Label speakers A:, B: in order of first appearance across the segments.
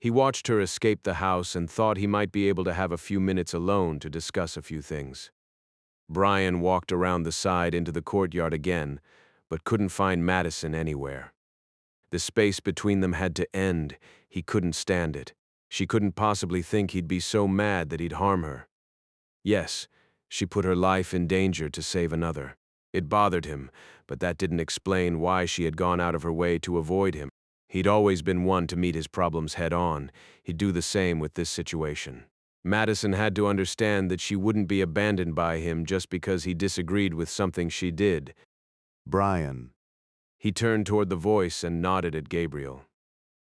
A: He watched her escape the house and thought he might be able to have a few minutes alone to discuss a few things. Brian walked around the side into the courtyard again, but couldn't find Madison anywhere. The space between them had to end. He couldn't stand it. She couldn't possibly think he'd be so mad that he'd harm her. Yes, she put her life in danger to save another. It bothered him, but that didn't explain why she had gone out of her way to avoid him. He'd always been one to meet his problems head-on. He'd do the same with this situation. Madison had to understand that she wouldn't be abandoned by him just because he disagreed with something she did.
B: Brian.
A: He turned toward the voice and nodded at Gabriel.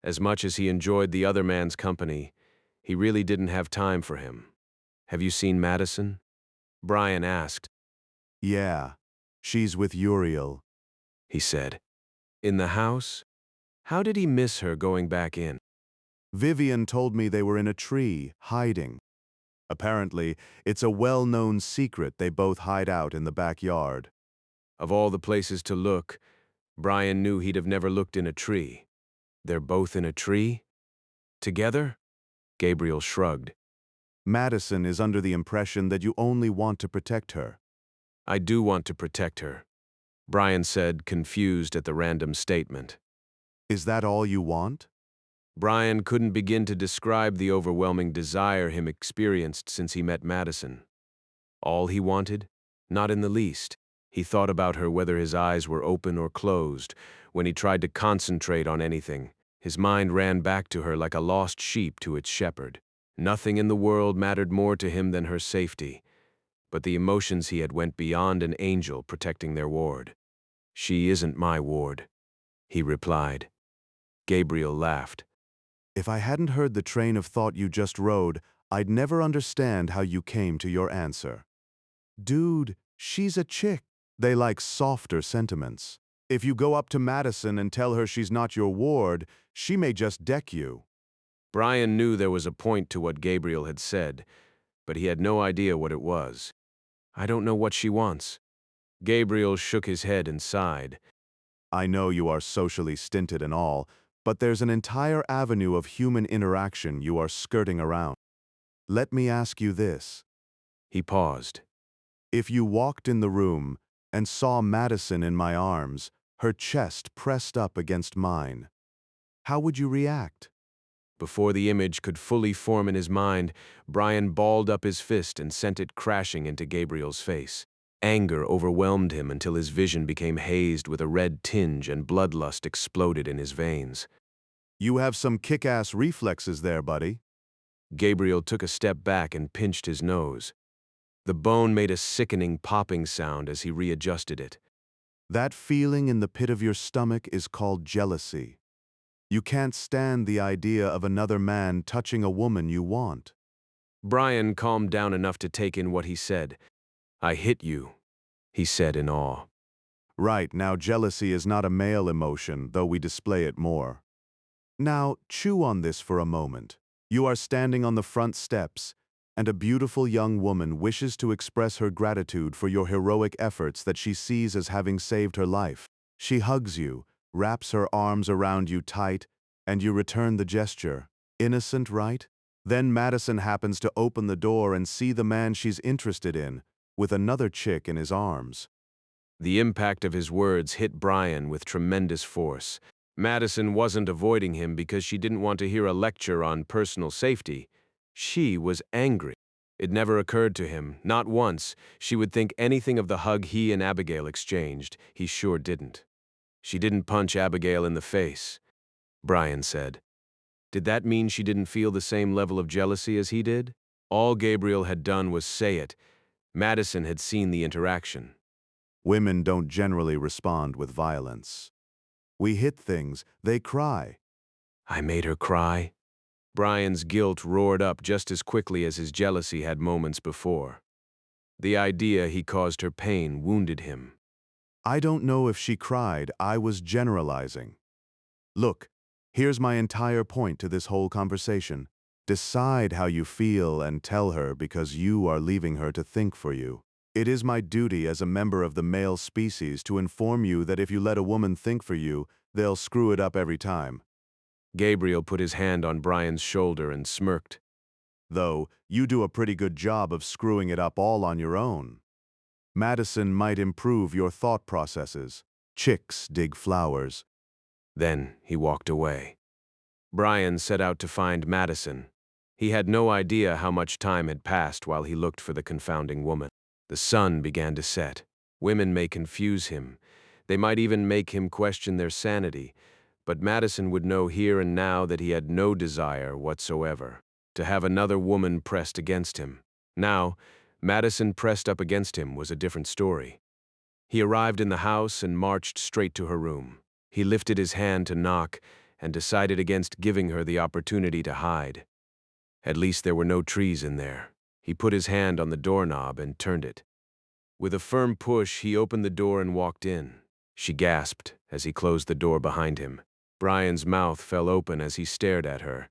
A: As much as he enjoyed the other man's company, he really didn't have time for him. "Have you seen Madison?" Brian asked.
B: Yeah, she's with Uriel.
A: He said. "In the house? How did he miss her going back in?"
B: Vivian told me they were in a tree, hiding. Apparently, it's a well-known secret they both hide out in the backyard.
A: Of all the places to look, Brian knew he'd have never looked in a tree. They're both in a tree? Together? Gabriel shrugged.
B: Madison is under the impression that you only want to protect her.
A: "I do want to protect her," Brian said, confused at the random statement.
B: Is that all you want?
A: Brian couldn't begin to describe the overwhelming desire him experienced since he met Madison. All he wanted? Not in the least. He thought about her whether his eyes were open or closed. When he tried to concentrate on anything, his mind ran back to her like a lost sheep to its shepherd. Nothing in the world mattered more to him than her safety. But the emotions he had went beyond an angel protecting their ward. "She isn't my ward," he replied. Gabriel laughed.
B: If I hadn't heard the train of thought you just rode, I'd never understand how you came to your answer. Dude, she's a chick. They like softer sentiments. If you go up to Madison and tell her she's not your ward, she may just deck you.
A: Brian knew there was a point to what Gabriel had said, but he had no idea what it was. "I don't know what she wants." Gabriel shook his head and sighed.
B: I know you are socially stinted and all, but there's an entire avenue of human interaction you are skirting around. Let me ask you this.
A: He paused.
B: If you walked in the room and saw Madison in my arms, her chest pressed up against mine, how would you react?
A: Before the image could fully form in his mind, Brian balled up his fist and sent it crashing into Gabriel's face. Anger overwhelmed him until his vision became hazed with a red tinge and bloodlust exploded in his veins.
B: You have some kick-ass reflexes there, buddy.
A: Gabriel took a step back and pinched his nose. The bone made a sickening popping sound as he readjusted it.
B: That feeling in the pit of your stomach is called jealousy. You can't stand the idea of another man touching a woman you want.
A: Brian calmed down enough to take in what he said. "I hit you," he said in awe.
B: Right, now jealousy is not a male emotion, though we display it more. Now, chew on this for a moment. You are standing on the front steps, and a beautiful young woman wishes to express her gratitude for your heroic efforts that she sees as having saved her life. She hugs you, wraps her arms around you tight, and you return the gesture. Innocent, right? Then Madison happens to open the door and see the man she's interested in, with another chick in his arms.
A: The impact of his words hit Brian with tremendous force. Madison wasn't avoiding him because she didn't want to hear a lecture on personal safety. She was angry. It never occurred to him, not once, she would think anything of the hug he and Abigail exchanged. He sure didn't. "She didn't punch Abigail in the face," Brian said. Did that mean she didn't feel the same level of jealousy as he did? All Gabriel had done was say it. Madison had seen the interaction.
B: Women don't generally respond with violence. We hit things, they cry.
A: "I made her cry?" Brian's guilt roared up just as quickly as his jealousy had moments before. The idea he caused her pain wounded him.
B: I don't know if she cried, I was generalizing. Look, here's my entire point to this whole conversation. Decide how you feel and tell her because you are leaving her to think for you. It is my duty as a member of the male species to inform you that if you let a woman think for you, they'll screw it up every time.
A: Gabriel put his hand on Brian's shoulder and smirked.
B: Though you do a pretty good job of screwing it up all on your own. Madison might improve your thought processes. Chicks dig flowers.
A: Then he walked away. Brian set out to find Madison. He had no idea how much time had passed while he looked for the confounding woman. The sun began to set. Women may confuse him. They might even make him question their sanity. But Madison would know here and now that he had no desire whatsoever to have another woman pressed against him. Now, Madison pressed up against him was a different story. He arrived in the house and marched straight to her room. He lifted his hand to knock and decided against giving her the opportunity to hide. At least there were no trees in there. He put his hand on the doorknob and turned it. With a firm push, he opened the door and walked in. She gasped as he closed the door behind him. Brian's mouth fell open as he stared at her.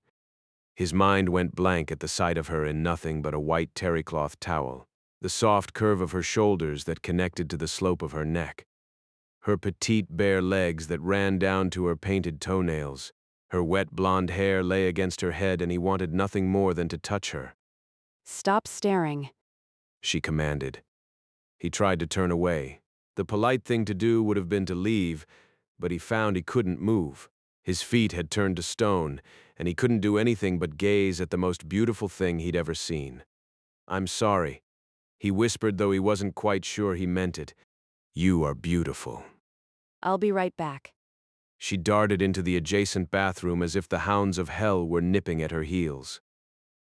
A: His mind went blank at the sight of her in nothing but a white terrycloth towel, the soft curve of her shoulders that connected to the slope of her neck, her petite bare legs that ran down to her painted toenails. Her wet blonde hair lay against her head and he wanted nothing more than to touch her.
C: Stop staring,
A: She commanded. He tried to turn away. The polite thing to do would have been to leave, but he found he couldn't move. His feet had turned to stone, and he couldn't do anything but gaze at the most beautiful thing he'd ever seen. "I'm sorry," he whispered, though he wasn't quite sure he meant it. "You are beautiful."
C: I'll be right back.
A: She darted into the adjacent bathroom as if the hounds of hell were nipping at her heels.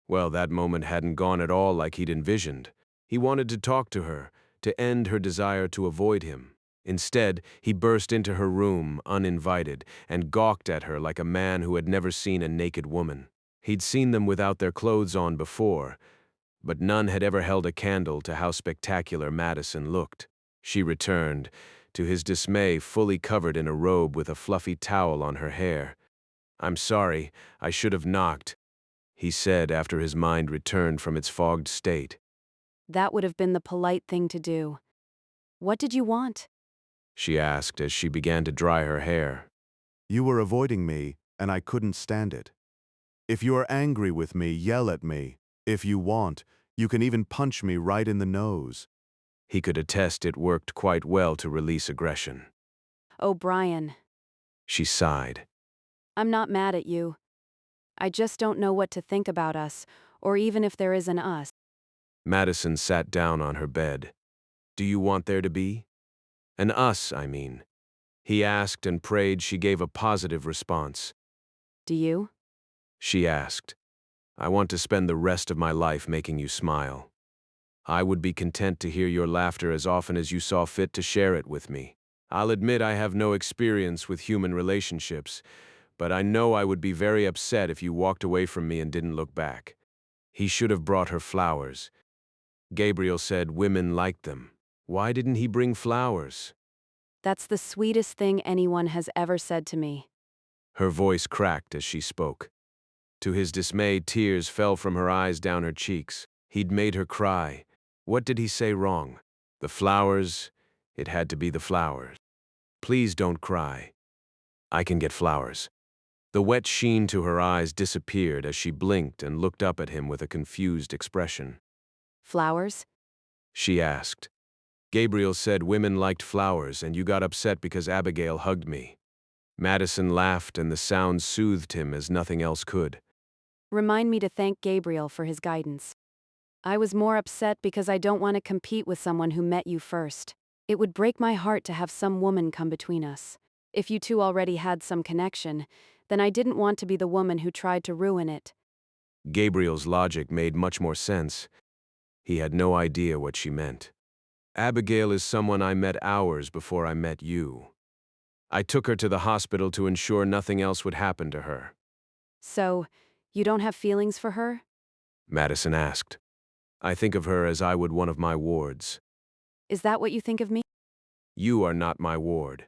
A: Well, that moment hadn't gone at all like he'd envisioned. He wanted to talk to her, to end her desire to avoid him. Instead, he burst into her room, uninvited, and gawked at her like a man who had never seen a naked woman. He'd seen them without their clothes on before, but none had ever held a candle to how spectacular Madison looked. She returned, to his dismay fully covered in a robe with a fluffy towel on her hair. "I'm sorry, I should have knocked," he said after his mind returned from its fogged state.
C: That would have been the polite thing to do. What did you want?
A: She asked as she began to dry her hair.
B: You were avoiding me, and I couldn't stand it. If you are angry with me, yell at me. If you want, you can even punch me right in the nose.
A: He could attest it worked quite well to release aggression.
C: Oh, Brian,
A: She sighed.
C: I'm not mad at you. I just don't know what to think about us, or even if there is an us.
A: Madison sat down on her bed. "Do you want there to be? An us, I mean." He asked and prayed she gave a positive response.
C: Do you?
A: She asked, "I want to spend the rest of my life making you smile. I would be content to hear your laughter as often as you saw fit to share it with me. I'll admit I have no experience with human relationships, but I know I would be very upset if you walked away from me and didn't look back." He should have brought her flowers. Gabriel said women liked them. Why didn't he bring flowers?
C: That's the sweetest thing anyone has ever said to me.
A: Her voice cracked as she spoke. To his dismay, tears fell from her eyes down her cheeks. He'd made her cry. What did he say wrong? The flowers? It had to be the flowers. "Please don't cry. I can get flowers." The wet sheen to her eyes disappeared as she blinked and looked up at him with a confused expression.
C: Flowers?
A: She asked. "Gabriel said women liked flowers and you got upset because Abigail hugged me." Madison laughed and the sound soothed him as nothing else could.
C: Remind me to thank Gabriel for his guidance. I was more upset because I don't want to compete with someone who met you first. It would break my heart to have some woman come between us. If you two already had some connection, then I didn't want to be the woman who tried to ruin it.
A: Gabriel's logic made much more sense. He had no idea what she meant. "Abigail is someone I met hours before I met you. I took her to the hospital to ensure nothing else would happen to her."
C: So, you don't have feelings for her?
A: Madison asked. "I think of her as I would one of my wards."
C: Is that what you think of me?
A: "You are not my ward."